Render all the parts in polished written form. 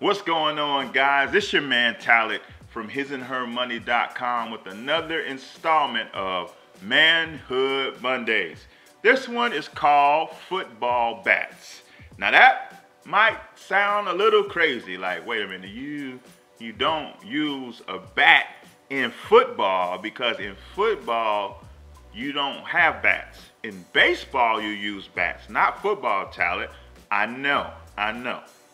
What's going on, guys? It's your man Talaat from hisandhermoney.com with another installment of Manhood Mondays. This one is called Football Bats. Now that might sound a little crazy, like, wait a minute, you don't use a bat in football, because in football you don't have bats. In baseball you use bats, not football, Talaat. I know.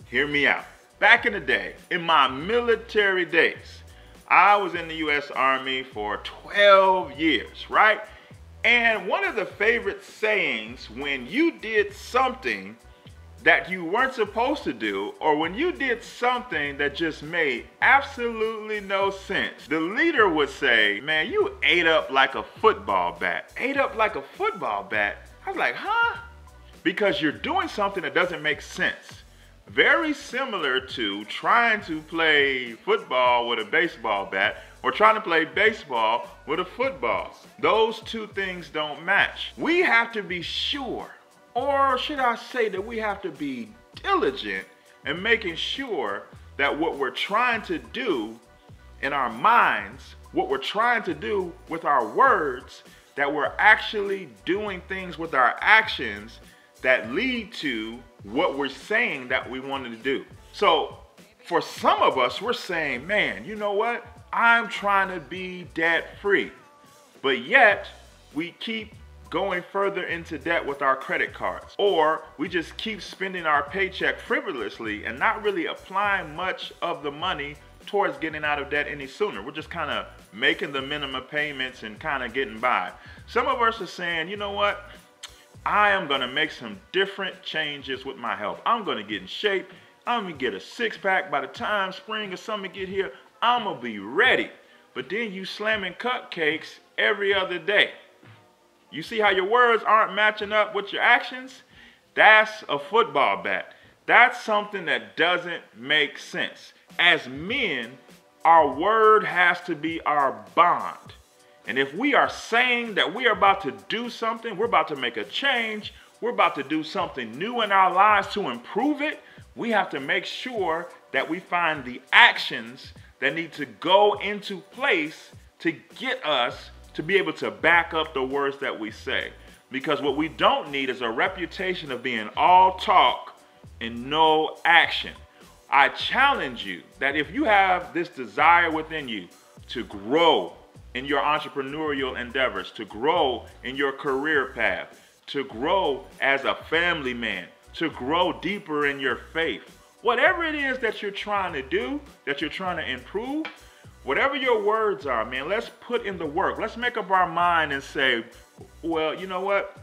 Hear me out. Back in the day, in my military days, I was in the U.S. Army for 12 years, right? And one of the favorite sayings when you did something that you weren't supposed to do, or when you did something that just made absolutely no sense, the leader would say, man, you ate up like a football bat. Ate up like a football bat? I was like, huh? Because you're doing something that doesn't make sense. Very similar to trying to play football with a baseball bat or trying to play baseball with a football. Those two things don't match. We have to be sure, or should I say that we have to be diligent in making sure that what we're trying to do in our minds, what we're trying to do with our words, that we're actually doing things with our actions that lead to what we're saying that we wanted to do. So for some of us, we're saying, man, you know what? I'm trying to be debt free, but yet we keep going further into debt with our credit cards, or we just keep spending our paycheck frivolously and not really applying much of the money towards getting out of debt any sooner. We're just kind of making the minimum payments and kind of getting by. Some of us are saying, you know what? I am going to make some different changes with my health. I'm going to get in shape. I'm going to get a six-pack. By the time spring or summer get here, I'm going to be ready. But then you slamming cupcakes every other day. You see how your words aren't matching up with your actions? That's a football bat. That's something that doesn't make sense. As men, our word has to be our bond. And if we are saying that we are about to do something, we're about to make a change, we're about to do something new in our lives to improve it, we have to make sure that we find the actions that need to go into place to get us to be able to back up the words that we say. Because what we don't need is a reputation of being all talk and no action. I challenge you that if you have this desire within you to grow in your entrepreneurial endeavors, to grow in your career path, to grow as a family man, to grow deeper in your faith, whatever it is that you're trying to do, that you're trying to improve, whatever your words are, man, let's put in the work. Let's make up our mind and say, well, you know what?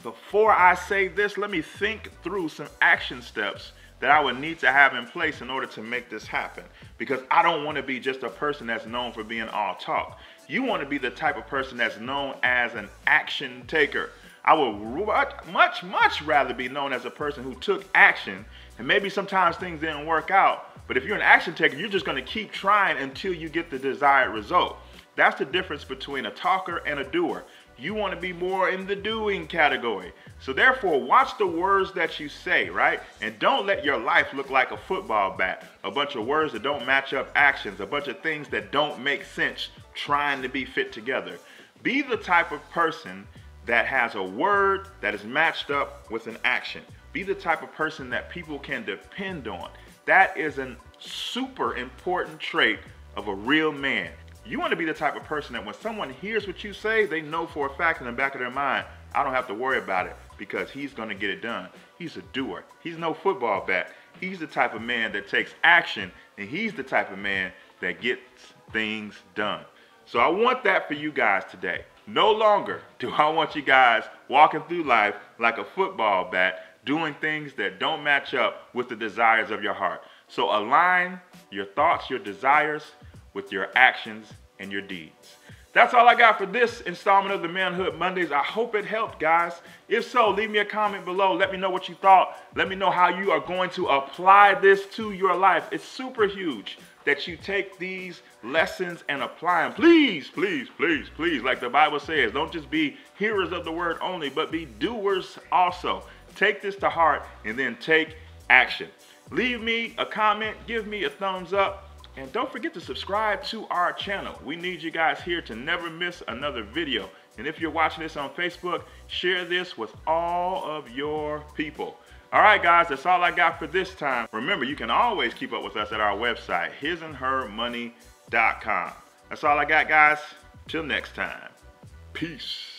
Before I say this, let me think through some action steps that I would need to have in place in order to make this happen. Because I don't want to be just a person that's known for being all talk. You want to be the type of person that's known as an action taker. I would much rather be known as a person who took action, and maybe sometimes things didn't work out, but if you're an action taker, you're just going to keep trying until you get the desired result. That's the difference between a talker and a doer. You want to be more in the doing category. So therefore, watch the words that you say, right? And don't let your life look like a football bat. A bunch of words that don't match up actions, a bunch of things that don't make sense trying to be fit together. Be the type of person that has a word that is matched up with an action. Be the type of person that people can depend on. That is a super important trait of a real man. You want to be the type of person that when someone hears what you say, they know for a fact in the back of their mind, I don't have to worry about it because he's going to get it done. He's a doer. He's no football bat. He's the type of man that takes action, and he's the type of man that gets things done. So I want that for you guys today. No longer do I want you guys walking through life like a football bat, doing things that don't match up with the desires of your heart. So align your thoughts, your desires with your actions and your deeds. That's all I got for this installment of the Manhood Mondays. I hope it helped, guys. If so, leave me a comment below. Let me know what you thought. Let me know how you are going to apply this to your life. It's super huge that you take these lessons and apply them. Please, please, please, please, like the Bible says, don't just be hearers of the word only, but be doers also. Take this to heart and then take action. Leave me a comment, give me a thumbs up, and don't forget to subscribe to our channel. We need you guys here to never miss another video. And if you're watching this on Facebook, share this with all of your people. All right, guys, that's all I got for this time. Remember, you can always keep up with us at our website, hisandhermoney.com. That's all I got, guys. Till next time. Peace.